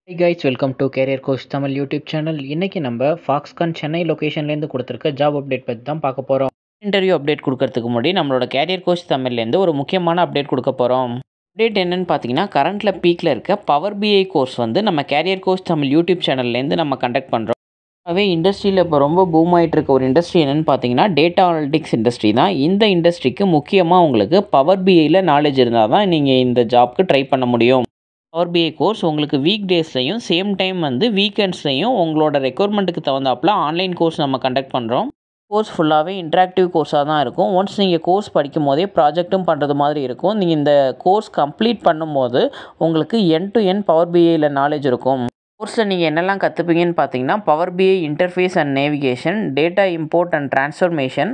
Hey guys, welcome to Career Coach Tamil YouTube channel. இன்னைக்கு நம்ம Foxconn Chennai லொகேஷன்லேருந்து கொடுத்துருக்க job update பற்றி தான் பார்க்க போகிறோம். இன்டர்வியூ அப்டேட் கொடுக்கறதுக்கு முன்னாடி நம்மளோட கேரியர் கோச் தமிழ்லேருந்து ஒரு முக்கியமான அப்டேட் கொடுக்க போகிறோம். அப்டேட் என்னன்னு பார்த்தீங்கன்னா, கரண்ட்டில் பீக்கில் இருக்க பவர் பிஐ கோர்ஸ் வந்து நம்ம கேரியர் கோச் தமிழ் யூடியூப் சேனல்லேருந்து நம்ம கண்டக்ட் பண்ணுறோம். அதுவே இண்டஸ்ட்ரியில் இப்போ ரொம்ப பூம் ஆகிட்டு இருக்க ஒரு இண்டஸ்ட்ரி என்னென்னு பார்த்தீங்கன்னா, டேட்டா அனலிட்டிக்ஸ் இண்டஸ்ட்ரி தான். இந்த இண்டஸ்ட்ரிக்கு முக்கியமாக உங்களுக்கு பவர் பிஐயில் நாலேஜ் இருந்தால் தான் நீங்கள் இந்த ஜாப்க்கு ட்ரை பண்ண முடியும். பவர் பிஐ கோர்ஸ் உங்களுக்கு வீக் டேஸ்லையும் சேம் டைம் வந்து வீக்கெண்ட்ஸ்லையும் உங்களோட ரெக்குயர்மெண்ட்டுக்கு தகுந்தாப்பில் ஆன்லைன் கோர்ஸ் நம்ம கண்டக்ட் பண்ணுறோம். கோர்ஸ் ஃபுல்லாகவே இன்ட்ராக்டிவ் கோர்ஸாக தான் இருக்கும். ஒன்ஸ் நீங்கள் கோர்ஸ் படிக்கும் போதே ப்ராஜெக்ட்டும் பண்ணுறது மாதிரி இருக்கும். நீங்கள் இந்த கோர்ஸ் கம்ப்ளீட் பண்ணும்போது உங்களுக்கு எண்ட் டு எண்ட் பவர் பிஐயில் நாலேஜ் இருக்கும். கோர்ஸில் நீங்கள் என்னெல்லாம் கற்றுப்பீங்கன்னு பார்த்தீங்கன்னா, power BI interface and navigation, data import and transformation,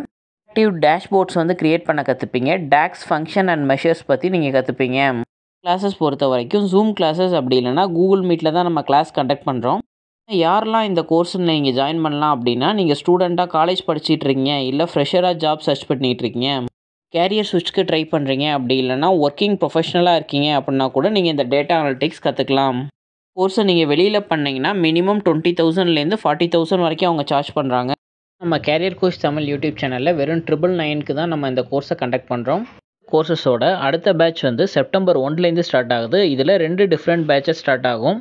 active dashboards வந்து க்ரியேட் பண்ண கற்றுப்பீங்க, டாக்ஸ் ஃபங்க்ஷன் அண்ட் மெஷர்ஸ் பற்றி நீங்கள் கற்றுப்பீங்க. கிளாஸஸ் பொறுத்த வரைக்கும் ஜூம் கிளாஸஸ் அப்படி இல்லைனா கூகுள் மீட்டில் தான் நம்ம கிளாஸ் கண்டக்ட் பண்ணுறோம். யாரெல்லாம் இந்த கோர்ஸில் நீங்கள் ஜாயின் பண்ணலாம் அப்படின்னா, நீங்கள் ஸ்டூடெண்ட்டாக காலேஜ் படிச்சுட்டு இருக்கீங்க, இல்லை ஃப்ரெஷராக ஜாப் சர்ச் பண்ணிகிட்டு இருக்கீங்க, கேரியர் ஸ்விட்ச்க்கு ட்ரை பண்ணுறீங்க, அப்படி இல்லைனா ஒர்க்கிங் ப்ரொஃபஷனலாக இருக்கீங்க அப்படின்னா கூட நீங்கள் இந்த டேட்டா அனலிட்டிக்ஸ் கற்றுக்கலாம். கோர்ஸை நீங்கள் வெளியில் பண்ணிங்கன்னா மினிமம் 20,000லேருந்து 40,000 வரைக்கும் அவங்க சார்ஜ் பண்ணுறாங்க. நம்ம கேரியர் கோச் தமிழ் யூடியூப் சேனலில் வெறும் 999க்கு தான் நம்ம இந்த கோர்ஸை கண்டக்ட் பண்ணுறோம். கோர்சஸோட அடுத்த பேட்ச் வந்து செப்டம்பர் 1லேருந்து ஸ்டார்ட் ஆகுது. இதில் 2 டிஃப்ரெண்ட் பேட்சஸ் ஸ்டார்ட் ஆகும்.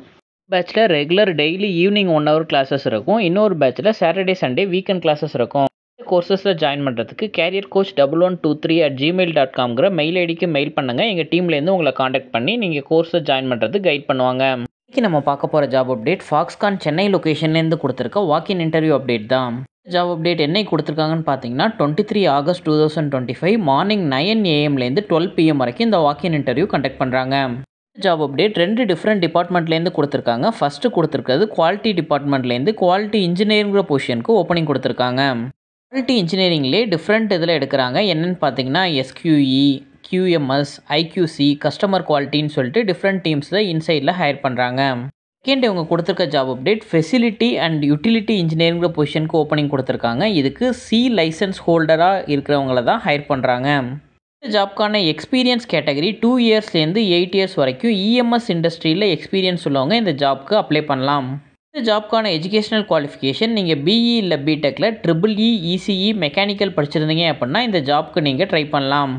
பேட்சில் regular daily evening 1 hour classes இருக்கும். இன்னொரு பேட்சில் சாட்டர்டே சண்டே வீக்கெண்ட் கிளாஸஸ் இருக்கும். கோர்சஸில் ஜாயின் பண்ணுறதுக்கு careercoach1123@gmail.comங்கிற மெயில் ஐடிக்கு மெயில் பண்ணுங்கள். எங்கள் டீம்லேருந்து உங்களை காண்டாக்ட் பண்ணி நீங்கள் கோர்ஸை ஜாயின் பண்ணுறதுக்கு கைட் பண்ணுவாங்க. இன்றைக்கி நம்ம பார்க்க போகிற ஜாப் அப்டேட் Foxconn சென்னை லொக்கேஷன்லேருந்து கொடுத்துருக்க வாக்கின் இன்டர்வியூ அப்டேட் தான். ஜாப் அப்டேட் என்னைக்கு கொடுத்துருக்காங்கன்னு பார்த்தீங்கன்னா, 23 August 2025 மார்னிங் 9 AM - 12 PM வரைக்கும் இந்த வாக்கின் இன்டர்வியூ கண்டக்ட் பண்ணுறாங்க. ஜாப் அப்டேட் 2 டிஃப்ரெண்ட் டிபார்ட்மெண்ட்லேருந்து கொடுத்துருக்காங்க. ஃபஸ்ட்டு கொடுத்துருக்கிறது குவாலிட்டி டிபார்ட்மெண்ட்லேருந்து குவாலிட்டி இன்ஜினியரிங்கிற பொசிஷனுக்கு ஓப்பனிங் கொடுத்துருக்காங்க. குவாலிட்டி இன்ஜினியரிங்லேயே டிஃப்ரெண்ட் இதில் எடுக்கிறாங்க. என்னென்னு பார்த்தீங்கன்னா, SQE, QMS, IQC, கஸ்டமர் குவாலிட்டின்னு சொல்லிட்டு டிஃப்ரெண்ட் டீம்ஸில் இன்சைடில் ஹையர் பண்ணுறாங்க. செகண்ட் இவங்க கொடுத்துருக்க job update facility and utility இன்ஜினியரிங்கிற பொசிஷனுக்கு ஓப்பனிங் கொடுத்துருக்காங்க. இதுக்கு C லைசன்ஸ் ஹோல்டராக இருக்கிறவங்கள தான் ஹையர் பண்ணுறாங்க. இந்த ஜாப்க்கான எக்ஸ்பீரியன்ஸ் கேட்டகரி 2 இயர்ஸ்லேருந்து 8 years வரைக்கும் EMS இண்டஸ்ட்ரியில் எக்ஸ்பீரியன்ஸ் உள்ளவங்க இந்த ஜாப்க்கு அப்ளை பண்ணலாம். இந்த ஜாப்க்கான எஜுகேஷனல் குவாலிஃபிகேஷன் நீங்கள் BE இல்லை BTechல EEE, ECE, மெக்கானிக்கல் படிச்சிருந்தீங்க அப்படின்னா இந்த ஜாப்க்கு நீங்கள் ட்ரை பண்ணலாம்.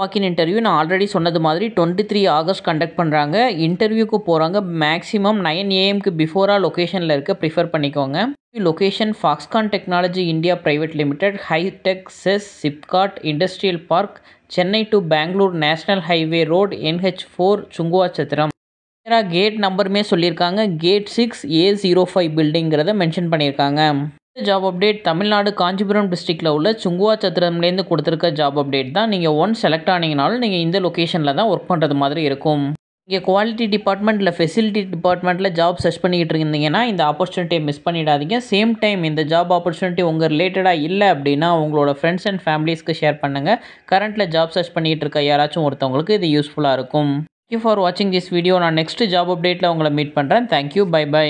வாக்கின் இன்டர்வியூ நான் ஆல்ரெடி சொன்னது மாதிரி 23 August கண்டக்ட் பண்ணுறாங்க. இன்டர்வியூக்கு போகிறாங்க மேக்ஸிமம் 9 AM பிஃபோராக லொக்கேஷனில் இருக்க ப்ரிஃபர் பண்ணிக்கோங்க. Location Foxconn technology India private limited, hitech SEZ SIPCOT industrial park, Chennai to Bangalore national highway road, NH4, Sunguvarchatram. Gate நம்பருமே சொல்லியிருக்காங்க. கேட் 6A05 பில்டிங்கிறத மென்ஷன் பண்ணியிருக்காங்க. ஜாப் அப்டேட் தமிழ்நாடு காஞ்சிபுரம் டிஸ்ட்ரிக்டில் உள்ள சுங்குவாச்சத்திரம்லேருந்து கொடுத்துருக்க ஜாப் அப்டேட் தான். நீங்கள் ஒன்ஸ் செலக்ட் ஆனீங்கனாலும் நீங்கள் இந்த லொக்கேஷனில் தான் ஒர்க் பண்ணுறது மாதிரி இருக்கும். இங்கே குவாலிட்டி டிபார்ட்மெண்ட்டில் ஃபெசிலிட்டி டிபார்ட்மெண்ட்டில் ஜாப் சர்ச் பண்ணிக்கிட்டு இருந்தீங்கன்னா இந்த ஆப்பர்ச்சுனிட்டியை மிஸ் பண்ணிடாதீங்க. சேம் டைம் இந்த ஜாப் ஆப்பர்ச்சுனிட்டி உங்கள் ரிலேட்டடாக இல்லை அப்படின்னா உங்களோட ஃப்ரெண்ட்ஸ் அண்ட் ஃபேமிலிஸ்க்கு ஷேர் பண்ணுங்கள். கரண்ட்டில் ஜாப் சர்ச் பண்ணிகிட்டு இருக்க யாராச்சும் ஒருத்தவங்களுக்கு இது யூஸ்ஃபுல்லாக இருக்கும். தேங்க்யூ ஃபார் வாட்சிங் திஸ் வீடியோ. நான் நெக்ஸ்ட் ஜாப் அப்டேட்டில் உங்களை மீட் பண்ணுறேன். Thank you, bye by.